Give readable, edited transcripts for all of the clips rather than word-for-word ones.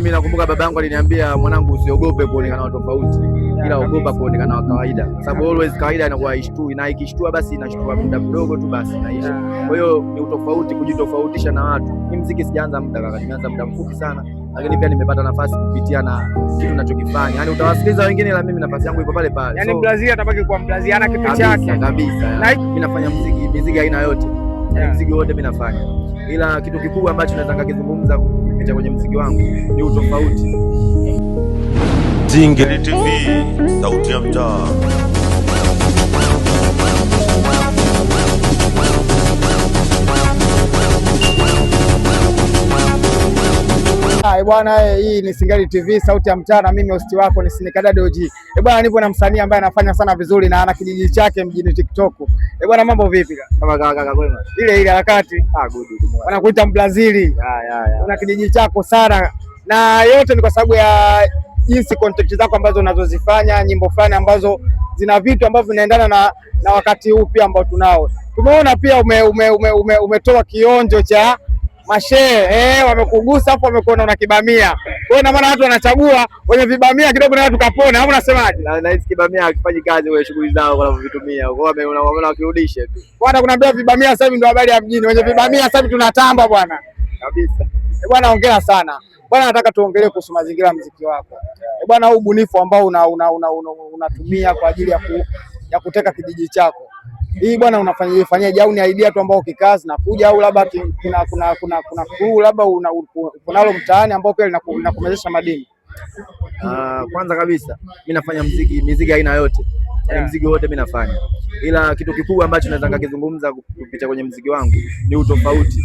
Mimi nakumbuka baba yangu aliniambia, mwanangu, usiogope kuonekana tofauti, ila ogopa kuonekana wa kawaida, sababu always kawaida inakuwa haishtui, na ikishtua basi inashtua muda mdogo tu basi inaisha. Kwa hiyo ni utofauti, kujitofautisha na watu. Mimi muziki sijaanza muda kaka, nimeanza muda mfupi sana, lakini pia nimepata nafasi kupitia na kitu ninachokifanya. Yaani utawasikiliza wengine, ila mimi nafasi yangu ipo pale pale. Yaani Brazil atabaki kuwa Brazil, ana kitu chake kabisa. Mimi nafanya muziki aina yote, muziki wote mimi nafanya, ila kitu kikubwa ambacho nataka kizungumza kupitia kwenye muziki wangu ni utofauti. Zingeli TV, sauti ya mtaa. Bwana, hii ni Zingeli TV, sauti ya mtaa, na mimi host wako ni Sinikadadi OG. Bwana, nipo na msanii ambaye anafanya sana vizuri na ana kijiji chake mjini TikTok. Bwana, mambo vipi? Kama kaka kwema. Ile harakati. Good. Wanakuita Mbrazili. Una kijiji chako sana, na yote ni kwa sababu ya jinsi content zako ambazo unazozifanya, nyimbo fulani ambazo zina vitu ambavyo vinaendana na wakati huu pia ambao tunao. Tumeona pia umetoa kionjo cha mashehe, wamekugusa hapo, wamekuona una kibamia. Kwa hiyo na maana watu wanachagua wenye vibamia kidogo na watu kapona, au unasemaje? Na hizi kibamia hakifanyi kazi kwa shughuli zao kwa kuvitumia. Kwa hiyo wameona wakirudishe tu. Bwana, kuna ndio vibamia sasa hivi ndio habari ya mjini. Wenye vibamia sasa hivi tunatamba bwana. Kabisa. Bwana, hongera sana. Bwana, nataka tuongelee kuhusu mazingira ya muziki wako. Bwana, huu ubunifu ambao unatumia kwa ajili ya kuteka kijiji chako. Hii bwana unafanyaje, au ni idea tu ambao ukikazi na kuja, au labda kuna crew labda unalo mtaani ambao pia linakumezesha madini? Kwanza kabisa mimi nafanya muziki aina yote. Muziki wote mimi nafanya. Ila kitu kikubwa ambacho nataka kizungumza kupitia kwenye muziki wangu ni utofauti.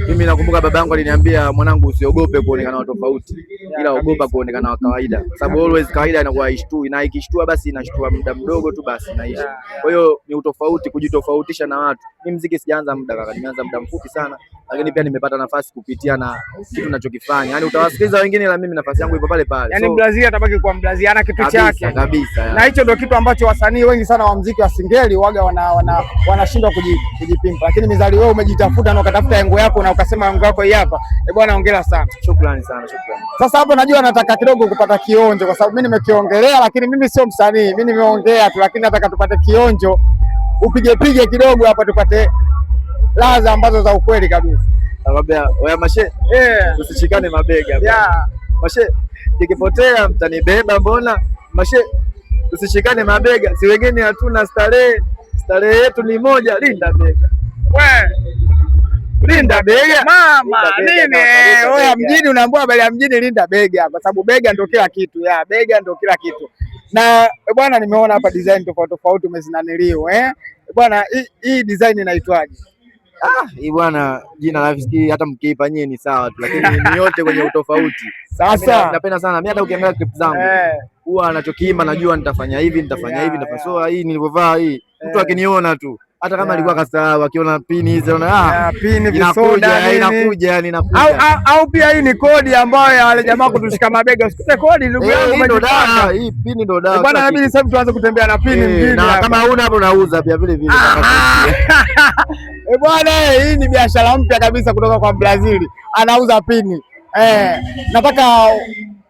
Mimi nakumbuka baba yangu aliniambia, mwanangu, usiogope kuonekana tofauti, ila ogopa kuonekana wa kawaida, sababu always kawaida inakuwa haishtui, na ikishtua basi inashtua muda mdogo tu basi inaisha. Kwa hiyo ni utofauti, kujitofautisha na watu. Mimi muziki sijaanza muda kaka, nimeanza muda mfupi sana, lakini pia nimepata nafasi kupitia na kitu ninachokifanya. Yaani utawasikiliza wengine, ila mimi nafasi yangu ipo pale pale. Yaani Brazil atabaki kuwa Brazil, ana kitu chake kabisa. Na hicho ndio kitu ambacho wasanii wengi sana wa muziki wa Singeli waga wanashindwa kujipimpa, lakini Mizali wewe umejitafuta na ukatafuta yango yako na ukasema yango yako hii hapa. Bwana, hongera sana. Shukrani sana. Sasa hapo najua nataka kidogo kupata kionjo, kwa sababu mimi nimekiongelea, lakini mimi sio msanii, mimi nimeongea tu, lakini nataka tupate kionjo, upige kidogo hapa tupate ladha ambazo za ukweli kabisa. Nakwambia wewe mashe, usishikane mabega. Mashe, kikipotea mtanibeba mbona? Mashe, usishikane mabega, si wengine hatuna starehe yetu ni moja, linda bega. Linda bega mama nini? Wewe mjini unaambiwa habari ya mjini, linda bega, kwa sababu bega ndio kila kitu. Bega ndio kila kitu. Na bwana, nimeona hapa design tofauti umezinaniliwa bwana, hii design inaitwaje? Hii bwana, jina la viski hata mkiipa nyie ni sawa tu, lakini ni yote kwenye utofauti. Sasa napenda sana mimi, hata ukiangalia clip zangu huwa anachokiimba najua nitafanya hivi, nitafanya hivi, so hii nilivyovaa hii, mtu akiniona tu hata kama alikuwa kasahau, akiona pini hizo unaona pini inakuja. Au pia hii ni kodi ambayo wale jamaa kutushika mabega. Usikute kodi ndugu yangu, hii pini ndo dawa bwana. Inabidi sasa tuanze kutembea na pini mjini, na kama huna hapo unauza pia vile vile. Bwana, hii ni biashara mpya kabisa kutoka kwa Brazil, anauza pini. Nataka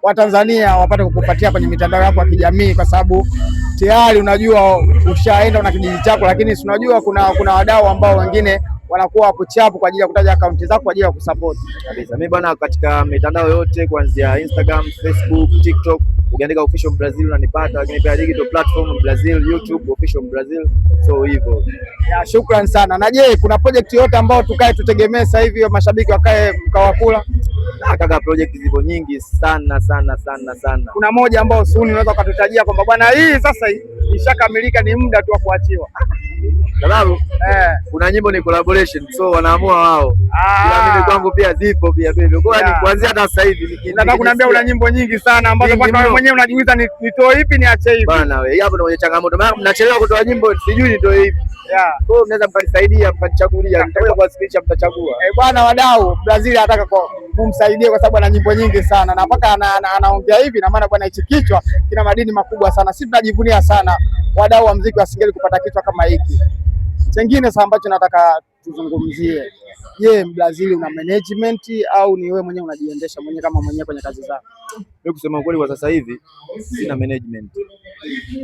Watanzania wapate kukupatia kwenye mitandao yako ya kijamii, kwa sababu tayari unajua ushaenda una kijiji chako, lakini unajua kuna wadau ambao wengine wanakuwa kuchapu kwa ajili ya kutaja akaunti zako kwa ajili ya kusupport kabisa. Mimi bwana, katika mitandao yote kuanzia Instagram, Facebook, TikTok ukiandika Official Brazil unanipata, lakini pia digital platform Brazil, YouTube Official Brazil, so hivyo. Shukrani sana. Na je, kuna project yote ambayo tutegemee sasa hivi mashabiki wakae mkawakula? Kaka, project zipo nyingi sana. Kuna moja ambayo soon unaweza ukatutajia kwamba bwana, hii sasa ishakamilika, ni muda tu wa kuachiwa? Sababu kuna nyimbo ni collaboration, so wanaamua wao. Ila mimi kwangu pia zipo pia vile. Kwa hiyo kuanzia hata sasa hivi nataka kuniambia una nyimbo nyingi sana ambazo mpaka wewe mwenyewe unajiuliza nitoe ipi niache ipi. Bwana wewe, hapo ndio kwenye changamoto. Maana mnachelewa kutoa nyimbo, sijui nitoe ipi. Kwa hiyo mnaweza mkanisaidia, mkanichagulia, nitakuja kuwasikilisha, mtachagua. Bwana, wadau Brazil anataka kumsaidie kwa sababu ana nyimbo nyingi sana, na mpaka anaongea hivi, na maana bwana, hichi kichwa kina madini makubwa sana. Sisi tunajivunia sana wadau wa muziki wa Singeli kupata kichwa kama hiki. Chengine sasa ambacho nataka tuzungumzie, je, Brazil una management au ni wewe mwenyewe unajiendesha mwenyewe kama mwenyewe kwenye kazi zako? Mimi kusema kweli kwa sasa hivi sina management,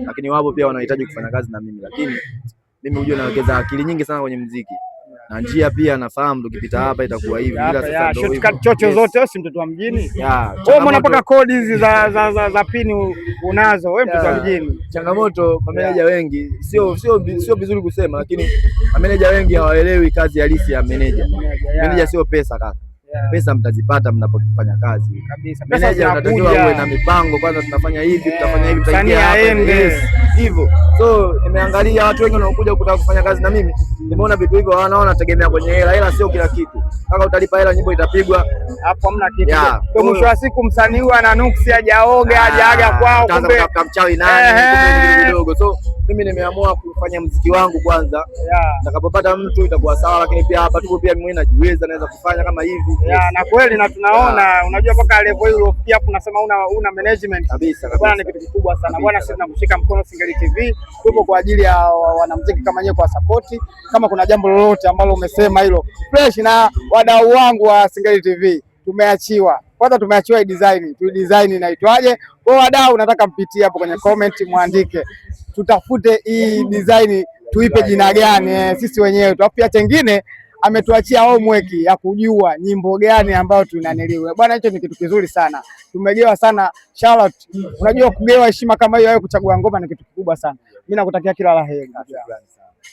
lakini wapo pia wanahitaji kufanya kazi na mimi, lakini mimi hujua nawekeza akili nyingi sana kwenye muziki na njia pia nafahamu tukipita hapa itakuwa hivi, ila sasa ndio shortcut chocho zote, si mtoto wa mjini. Wewe mbona mpaka kodi hizi za pini unazo wewe, mtoto wa mjini? Changamoto mameneja wengi, sio vizuri kusema, lakini mameneja wengi hawaelewi kazi halisi ya meneja. Meneja sio pesa kaka. Pesa mtazipata mnapofanya kazi kabisa. Meneja unatakiwa uwe na mipango kwanza, tunafanya hivi, tutafanya hivi, tutaingia hivyo. So nimeangalia watu wengi wanaokuja kutaka kufanya kazi na mimi, nimeona vitu hivyo wanaona tegemea kwenye hela. Hela sio kila kitu. Kaka utalipa hela, nyimbo itapigwa, hapo hamna kitu. Kwa mwisho wa siku msanii huyu ana nuksi, hajaoga, hajaaga kwao, kumbe mchawi nani kidogo. So mimi nimeamua kufanya muziki wangu kwanza, nitakapopata mtu itakuwa sawa, lakini pia hapa tupo pia mimi najiweza, naweza kufanya kama hivi. Na kweli na tunaona unajua mpaka level hiyo ulifikia hapo, unasema una management kabisa. Bwana ni kitu kikubwa sana bwana. Sisi tunakushika mkono Singeli TV, tupo kwa ajili ya wanamuziki kama nyewe, kwa support. Kama kuna jambo lolote ambalo umesema hilo fresh, na wadau wangu wa Singeli TV tumeachiwa design inaitwaje? Kwa wadau, nataka mpitie hapo kwenye comment, muandike tutafute hii design tuipe jina gani sisi wenyewe tu. Pia chengine ametuachia homework ya kujua nyimbo gani ambayo tunaniliwa bwana. Hicho ni kitu kizuri sana, tumegewa sana. Shout out, unajua kugewa heshima kama hiyo, wewe kuchagua ngoma ni kitu kikubwa sana. Mimi nakutakia kila la heri,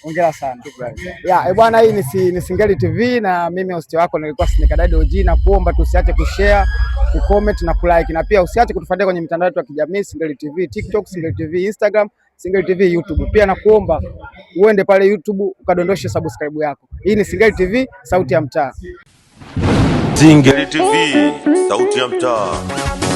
hongera sana. Bwana, hii ni Singeli TV na mimi host wako nilikuwa Sneakerdad OG, na kuomba tusiache kushare, kucomment na kulike, na pia usiache kutufuatilia kwenye mitandao yetu ya kijamii Singeli TV TikTok, Singeli TV Instagram, Singeli TV YouTube. Pia nakuomba uende pale YouTube ukadondoshe subscribe yako. Hii ni Singeli TV, sauti ya mtaa. Singeli TV, sauti ya mtaa.